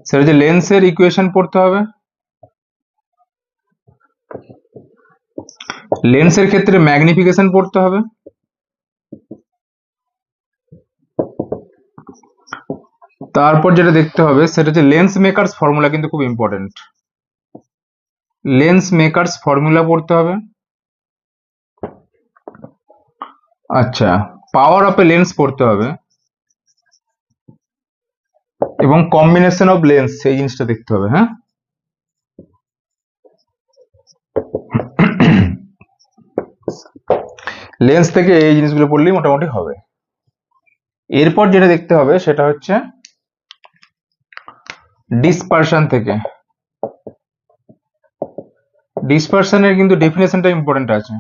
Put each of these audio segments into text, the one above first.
সেটা হচ্ছে লেন্সের ইকুয়েশন পড়তে হবে। লেন্সের ক্ষেত্রে ম্যাগনিফিকেশন পড়তে হবে। তারপর যেটা দেখতে হবে সেটা হচ্ছে লেন্স মেকারস ফর্মুলা, কিন্তু খুব ইম্পর্টেন্ট। লেন্স মেকারস ফর্মুলা পড়তে হবে। আচ্ছা, পাওয়ার অফ এ লেন্স পড়তে হবে এবং কম্বিনেশন অফ লেন্স এই জিনিসটা দেখতে হবে। হ্যাঁ, লেন্স থেকে এই জিনিসগুলো পড়লেই মোটামুটি হবে। এরপর যেটা দেখতে হবে সেটা হচ্ছে ডিসপারশন থেকে। ডিসপারশনের কিন্তু ডেফিনেশনটা ইম্পর্টেন্ট আছে।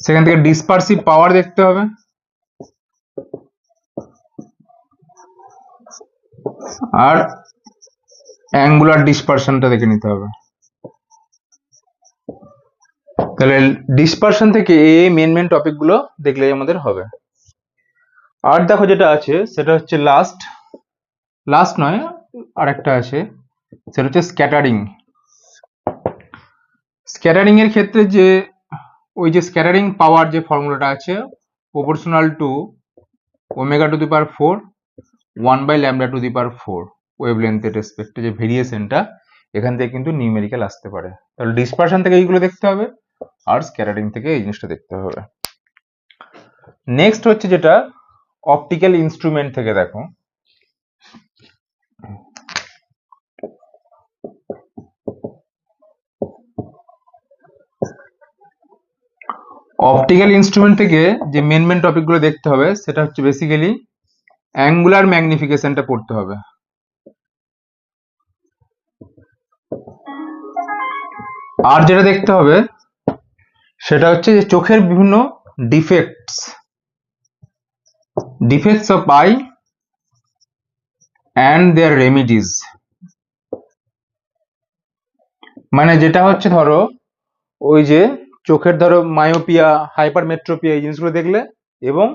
সেখান থেকে ডিসপারসিভ পাওয়ার দেখতে হবে, আর অ্যাঙ্গুলার ডিসপারশনটা দেখে নিতে হবে। তাহলে ডিসপারশন থেকে এই মেন টপিকগুলো দেখলেই আমাদের হবে। আর দেখো যেটা আছে সেটা হচ্ছে লাস্ট নয়, আরেকটা আছে, সেটা হচ্ছে স্ক্যাটারিং। স্ক্যাটারিং এর ক্ষেত্রে যে ওই যে স্ক্যাটারিং পাওয়ার যে ফর্মুলাটা আছে, proportional to omega to the power 4 1 by lambda to the power 4 ওয়েভলেন্থের রেসপেক্টে যে ভেরিয়েশনটা, এখান থেকে কিন্তু নিউমেরিক্যাল আসতে পারে। তাহলে ডিসপারশন থেকে এইগুলো দেখতে হবে, আর স্ক্যাটারিং থেকে এই জিনিসটা দেখতে হবে। নেক্সট হচ্ছে যেটা অপটিক্যাল ইনস্ট্রুমেন্ট থেকে। দেখো, অপটিক্যাল ইনস্ট্রুমেন্ট থেকে যে মেন টপিকগুলো দেখতে হবে সেটা হচ্ছে বেসিক্যালি অ্যাঙ্গুলার ম্যাগনিফিকেশনটা পড়তে হবে। আর যেটা দেখতে হবে সেটা হচ্ছে যে চোখের বিভিন্ন defects of eye and their remedies. মানে যেটা হচ্ছে ধরো ওই যে চোখের ধরো মায়োপিয়া, হাইপারমেট্রোপিয়া এই জিনিসগুলো দেখলে, এবং